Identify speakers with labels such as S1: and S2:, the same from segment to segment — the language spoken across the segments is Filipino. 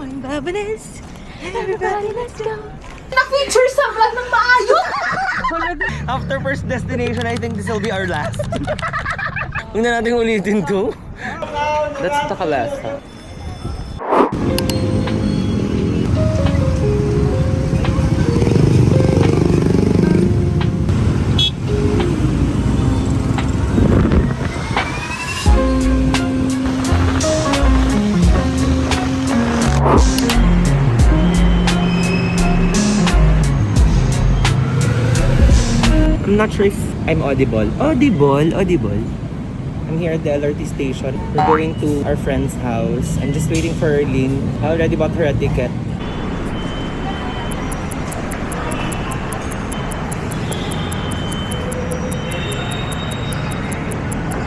S1: going Bavanes. Everybody, let's go.
S2: Na-feature sa vlog ng maayos!
S3: After first destination, I think this will be our last. Huwag na natin ulitin to. That's Takalasa. I'm not sure if I'm audible. Audible. I'm here at the LRT station. We're going to our friend's house. I'm just waiting for Erlene. I already bought her a ticket.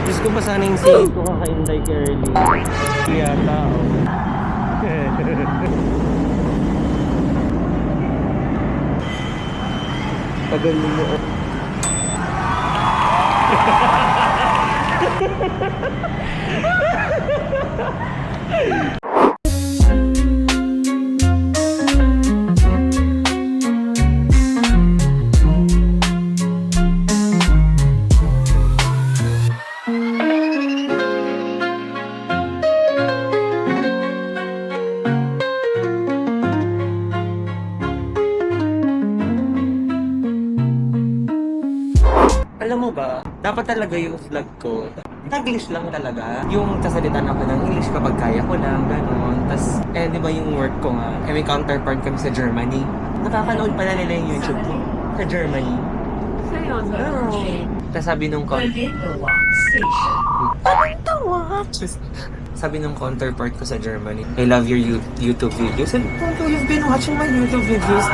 S3: Diyos ko pa sana yung sales ko kakainday kay Erlene. Kaya tao. Tagal mo. Alam mo ba, dapat talaga yung vlog ko, Taglish lang talaga. Yung sasalitan ako ng English kapag kaya ko lang, gano'n. Tapos, di ba yung work ko nga, may counterpart kami sa Germany. Nakakanood pala nila yung YouTube ko sa Germany.
S2: Seryoso?
S3: Oo. Tapos sabi nung sabi nung counterpart ko sa Germany, I love your YouTube videos. And you've been watching my YouTube videos.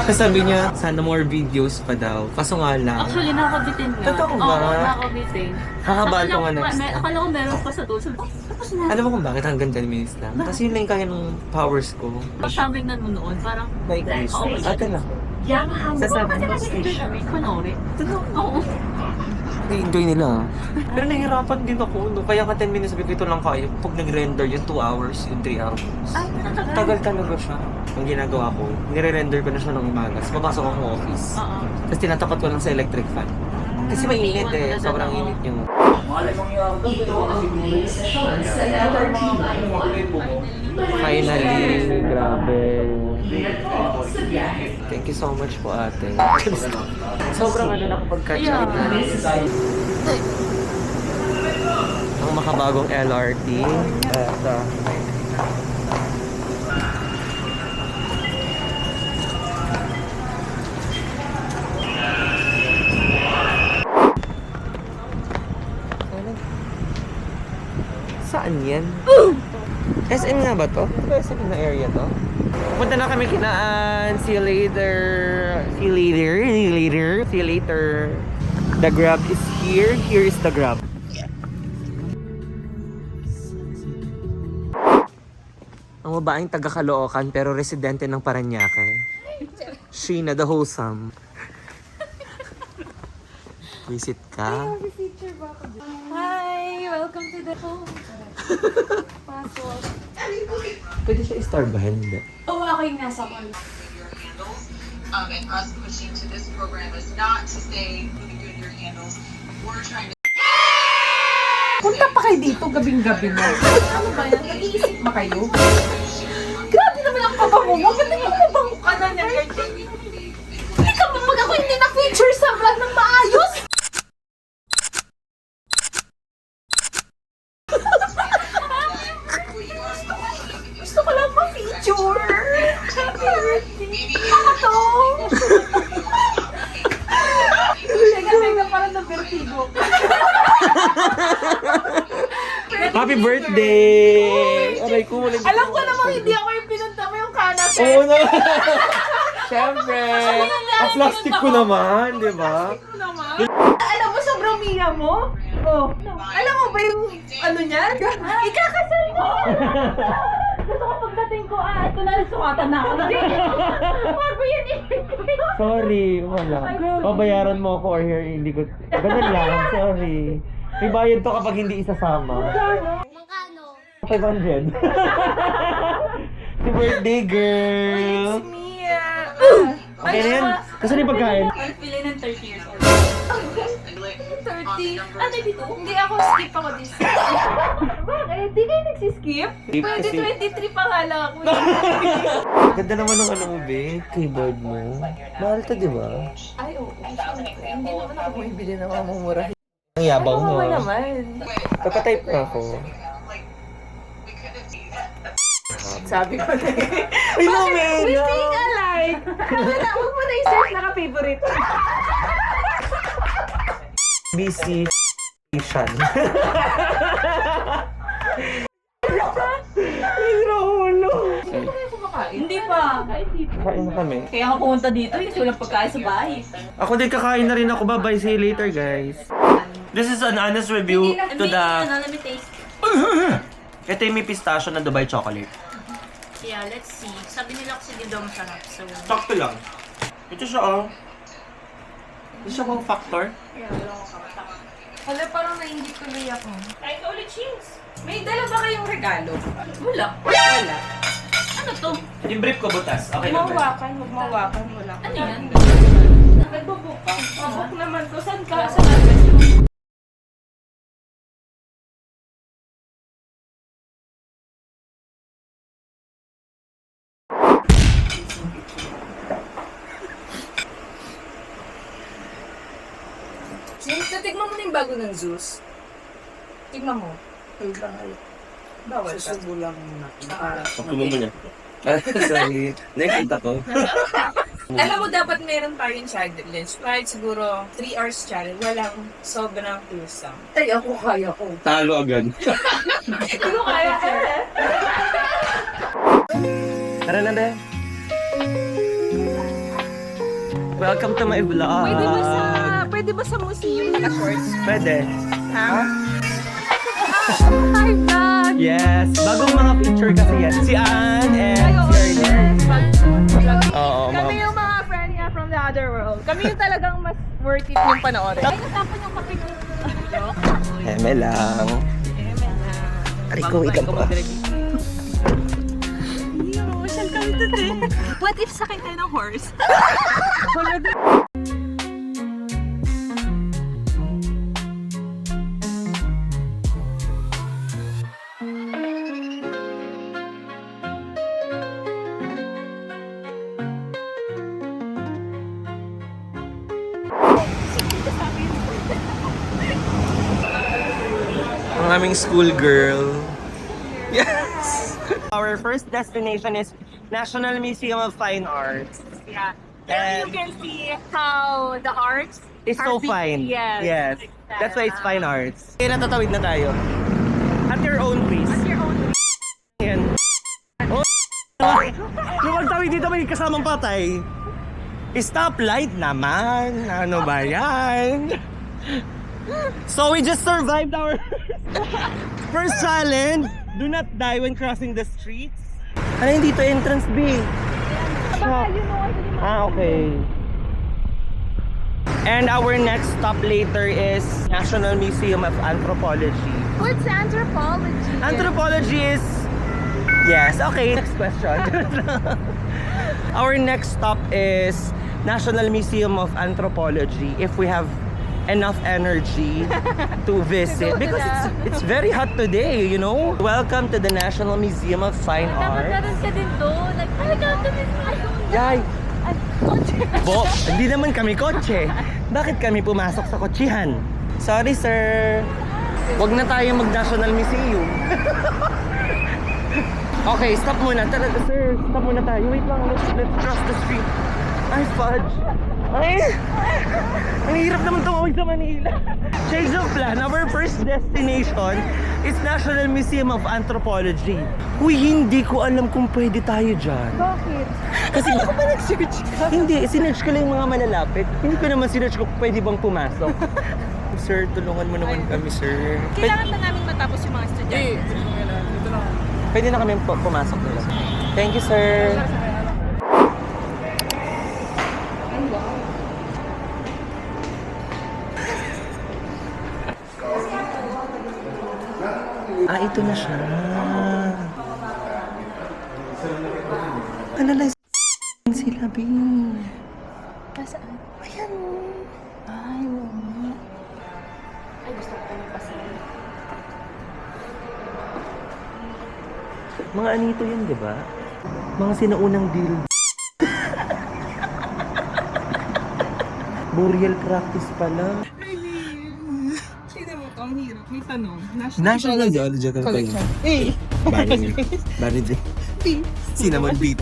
S3: Tapos sabi niya, sana more videos pa daw. Kaso nga lang.
S2: Actually, nakabitin nga.
S3: Totoo ba?
S2: Oo, nakabitin.
S3: Kakabal ko nga next.
S2: Akala ko meron pa sa tulsa. Tapos na.
S3: Alam mo kung bakit hanggang 10 minutes lang? Kasi yun lang yung kaya ng powers ko.
S2: Pag kaming nanonood, parang...
S3: Like, ate lang.
S2: Sasabi mo station. Panoorin. Oo.
S3: I-enjoy nila. Pero nahihirapan din ako. No? Kaya ka 10 minutes sabi ko ito lang kaya. Pag nag-render yung 2 hours, yung 3 hours.
S2: Ay, natagal.
S3: Tagal talaga siya. Ang ginagawa ko, nire-render ko na siya ng umaga. Tapos papasok ako ng office.
S2: Oo.
S3: Tapos tinatapat ko lang sa electric fan. Kasi mainit eh. Sobrang init yung... Finally, grabe. Thank you so much po ate. Sobrang ano nakapag-catch up na. Ang makabagong LRT. Ito. Saan yan? SM nga ba to? SM na area to? Punta na kami kinaan. See you later. See you later. See you later. See you later. The Grab is here. Here is the Grab. Ang babaeng taga Caloocan pero residente ng Parañaque. Sheena the Wholesome. Visit ka?
S2: Hi! Welcome to the home. Pasok.
S3: Pwede siya istorbahin, hindi?
S2: Oo, ako yung nasa call.
S4: And us pushing to this program is not to say really good your handles. We're trying to...
S1: Punta pa kayo dito gabing-gabi na. Ano ba yan? Nag-iisip ba kayo? Grabe naman ang pabango mo. Ba't nagpapabango ka na niyan? Ikaw mo pag ako hindi na-feature sa vlog ng maayos! Gusto ko lang ma-feature! Ano to? Teka, parang na-vertigo.
S3: Happy birthday! Aray ko,
S1: Alam ko namang hindi ako yung pinunta mo yung kanap.
S3: Oo na! Siyempre! Ang plastic ko naman, di ba?
S1: Alam mo, sobrang miya mo? Oh. Alam mo ba yung ano niyan? Ikakasal mo! Gusto ko pagdating ko, ito na, sukatan na ako. Bago yan eh.
S3: Sorry, wala. Babayaran mo ako or here, hindi ko... Ganun lang, sorry. May bayad to kapag hindi isasama.
S5: Magkano?
S3: 500. Si birthday, girl!
S1: It's Mia!
S3: Okay na yan? Kasi yung pagkain?
S2: Ang feeling ng 30 years old.
S1: 30.
S2: Ano dito?
S1: Hindi ako skip ako this year. Bakit? Di kayo nagsiskip?
S3: Skip
S1: Pwede
S3: kasi-
S1: 23 pa nga lang ako.
S3: Ganda naman ng ano mo, be. Keyboard mo. Mahal to, di ba?
S1: Ay, oo. Siyempre. Hindi naman ako bumibili ng mga mumura.
S3: Ang yabang mo.
S1: Oo
S3: ah.
S1: naman.
S3: Papatype na ako.
S1: Sabi ko na eh.
S3: Ay, no, man!
S1: We think alike! Huwag mo na i-search naka-favorite.
S3: BC Station. Ay, Raulo!
S1: Hindi ko kayo kumakain.
S2: Hindi pa.
S3: Kain na kami.
S2: Kaya ako pumunta dito, kasi walang pagkain sa bahay.
S3: Ako din kakain na rin ako. Bye-bye. See you later, guys. This is an honest review to the...
S2: Let me taste.
S3: Ito yung may pistachio na Dubai chocolate.
S2: Yeah, let's see. Sabi nila kasi dito masarap. So,
S3: Sakto lang. Ito siya, oh. Ito siya bang factor?
S2: yeah, wala ko kapatak.
S1: Hala, parang nainggit tuloy ako.
S2: Kain ka ulit, cheese.
S1: May dala ba kayong regalo?
S2: Wala.
S1: Wala.
S2: Ano to?
S3: Yung brief ko butas. Okay lang ba?
S1: Mawakan, huwag mawakan. Wala.
S2: Ano yan?
S1: Nagbubook ka. Mabook naman ko. Saan ka?
S2: Sa address mo.
S1: Tignan mo na yung bago ng Zeus. Tignan mo. Bawal ka.
S3: Ako mo niya. Sorry. Nakita ko.
S1: Alam mo, dapat meron tayong challenge. Kahit siguro 3 hours challenge. Walang sobrang tusam. Ay, ako kaya ko.
S3: Talo agad.
S1: Hindi ko kaya ka.
S3: Tara na, be. Welcome to my vlog.
S1: Pwede ba sa museum naka-shorts?
S3: Pwede.
S1: Ha? Hi, vlog!
S3: Yes. Bagong mga picture kasi yan. Si Ann and si Arlene. Oo,
S1: Kami
S3: mga...
S1: yung mga friend niya from the other world. Kami yung talagang mas worth it yung panoorin. Ay, natapon yung kape ko.
S3: Eme lang. Aray ko, wait lang po.
S1: Emotional kami today. What if sakay tayo ng horse?
S3: Ang aming school girl. Yes! Our first destination is National Museum of Fine Arts.
S2: Yeah.
S3: And
S2: You can see how the arts
S3: it's
S2: are
S3: so fine.
S2: Yes.
S3: Yes. That's why it's fine arts. Kaya natatawid na tayo. At your own pace.
S2: Your own.
S3: Yan. Oh, nung magtawid dito may kasamang patay. Stoplight naman. Ano ba yan? So we just survived our first challenge. Do not die when crossing the streets. Ano yung dito entrance B? Ah, okay. And our next stop later is National Museum of Anthropology.
S1: What's anthropology?
S3: Anthropology is... Yes, okay. Next question. Our next stop is National Museum of Anthropology if we have enough energy to visit because it's very hot today, you know. Welcome to the National Museum of Fine
S2: Dapat
S3: Arts.
S2: meron ka din doon. Like, welcome to this
S3: Yay! Bo, hindi naman kami kotse. Bakit kami pumasok sa kotsihan? Sorry, sir. Huwag na tayo mag-National Museum. Okay, stop muna. Tara, sir, stop muna tayo. Wait lang, let's cross the street. Ay, fudge. Ay! Ang hirap naman tumawid sa Manila. Change of plan. Our first destination is National Museum of Anthropology. Uy, hindi ko alam kung pwede tayo dyan.
S1: Bakit?
S3: Kasi ako ba nag-search? Hindi, sinerch ko lang yung mga malalapit. Hindi ko naman sinerch ko pwede bang pumasok. Sir, tulungan mo naman kami, sir.
S1: Kailangan na namin matapos yung mga estudyante.
S3: Pwede na kami pumasok nila. Thank you, sir. Ah, ito na siya. Alala, sila, Bing.
S2: Nasaan?
S3: Ayan.
S2: Ay, oo nga. Ay, gusto ko pala pasahin.
S3: Mga anito yan, di ba? Mga sinaunang deal. Burial practice pala.
S1: Tignan mo ito, ang hirap. May tanong.
S3: National Geographic
S1: Collection. Eh!
S3: Barry Cinnamon beat.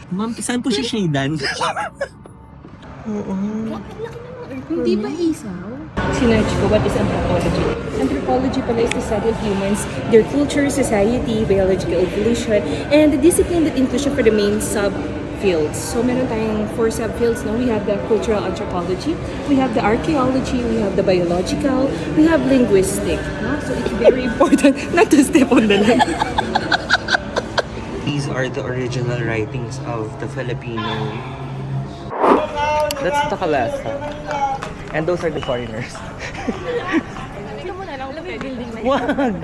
S3: Ma'am, saan po siya shadan? Oo.
S2: Hindi ba isaw? Sinerch ko, what is anthropology? Anthropology pala is the study of humans, their culture, society, biological evolution, and the discipline that includes for the main subfields. So meron tayong 4 subfields, no? We have the cultural anthropology, we have the archaeology, we have the biological, we have linguistic. No? So it's very important not to step on the line.
S3: These are the original writings of the Filipino. That's the Kalasa. And those are the foreigners.
S2: Ito mo na lang, alam mo yung building na
S3: Wag!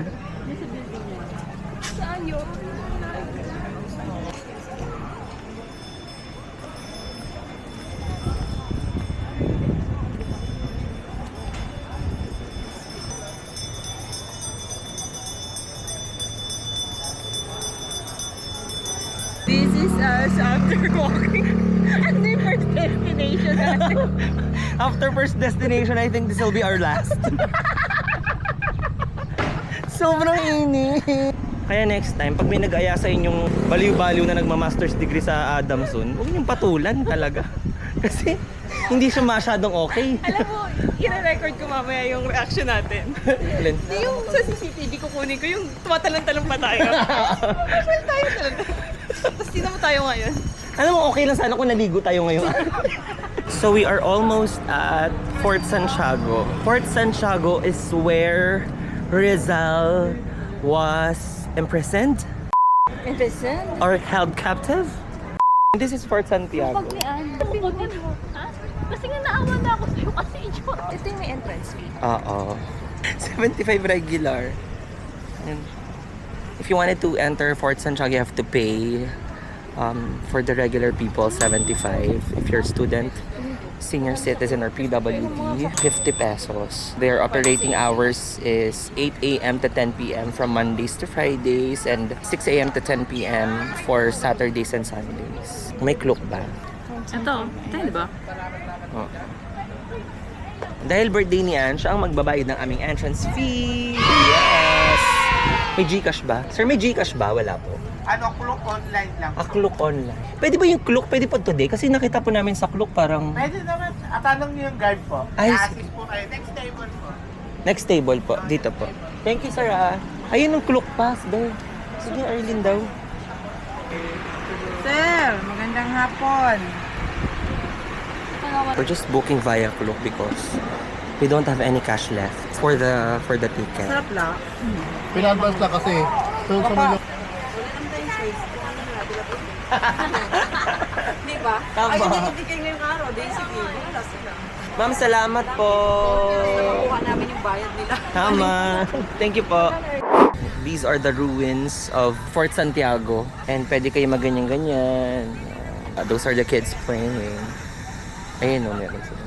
S2: Saan yun? This is us after walking. Ano yung first destination natin?
S3: After first destination, I think this will be our last. Sobrang init. Kaya next time, pag may nag-aya sa inyong baliw-baliw na nagma-master's degree sa Adamson, huwag niyong patulan talaga. Kasi hindi siya masyadong okay.
S2: Alam mo, i-record ko mamaya yung reaction natin.
S3: Alin?
S2: Yung sa CCTV kukunin ko, yung tumatalon-talon pa tayo. Well, tayo talaga. Tapos di naman tayo ngayon.
S3: Alam mo, okay lang sana kung naligo tayo ngayon. So we are almost at Fort Santiago. Fort Santiago is where Rizal was imprisoned
S2: Interesting.
S3: or held captive. This is Fort Santiago.
S2: Pagnian. Kukunin mo. Ha? Kasi nga naawa na ako sa'yo kasi ito yung may entrance fee.
S3: Oo. 75 regular. And if you wanted to enter Fort Santiago, you have to pay for the regular people 75. If you're a student, senior citizen or PWD, 50 pesos. Their operating hours is 8 a.m. to 10 p.m. from Mondays to Fridays and 6 a.m. to 10 p.m. for Saturdays and Sundays. May clock ba?
S1: Ito, di ba?
S3: Oh. Dahil birthday ni Anne, siya ang magbabayad ng aming entrance fee. Yes! May Gcash ba? Sir, may Gcash ba? Wala po.
S5: Ano, Klook online lang.
S3: Klook online. Pwede ba yung Klook? Pwede po today? Kasi nakita po namin sa Klook parang...
S5: Pwede naman, tanong niyo yung guard po.
S3: Ay,
S5: I-assist po kayo. Next table po.
S3: Next table po. Dito po. Thank you, sir. Ayun yung Klook pass daw. Sige, Arlene daw.
S1: Sir, magandang hapon.
S3: We're just booking via Klook because we don't have any cash left for the ticket.
S1: Sarap lang.
S5: Pinadvance na kasi. So, sumilo.
S1: Di ba?
S3: Tama.
S1: Ay, hindi kayo ngayong araw. Basically, wala sila.
S3: Ma'am, salamat po.
S1: Nakuha namin yung bayad nila.
S3: Tama. Thank you po. These are the ruins of Fort Santiago. And pwede kayo maganyan-ganyan. Those are the kids playing. Ayun o, meron sila.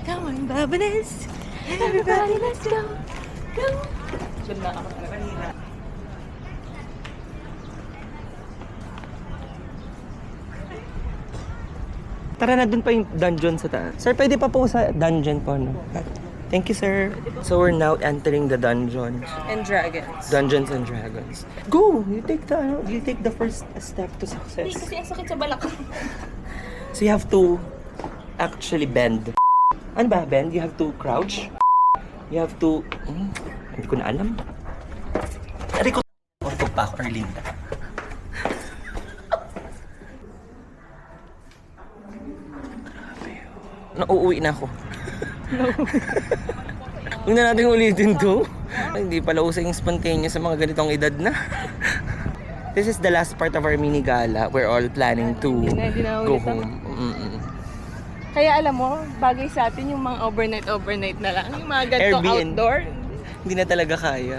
S2: Come on, Babanes! Everybody, let's go! Come!
S1: Diyan na ako kanina.
S3: Tara na, dun pa yung dungeon sa taas. Sir, pwede pa po sa dungeon po, no? Thank you, sir. So we're now entering the dungeons.
S1: And dragons.
S3: Dungeons and Dragons. Go! You take the first step to
S2: Hindi,
S3: success.
S2: kasi ang sakit sa balak ko.
S3: So you have to actually bend. Ano ba, bend? You have to crouch. You have to... hindi ko na alam. Ari ko... Orto pa ako, Arlene. Nauuwi na ako. Huwag na natin ulitin to. Ay, hindi pala uso yung spontaneous sa mga ganitong edad na. This is the last part of our mini gala. We're all planning to
S2: Hindi na
S3: go
S2: ulit
S3: home.
S2: Kaya alam mo, bagay sa atin yung mga overnight na lang. Yung mga ganitong
S3: Airbnb.
S2: outdoor.
S3: Hindi na talaga kaya.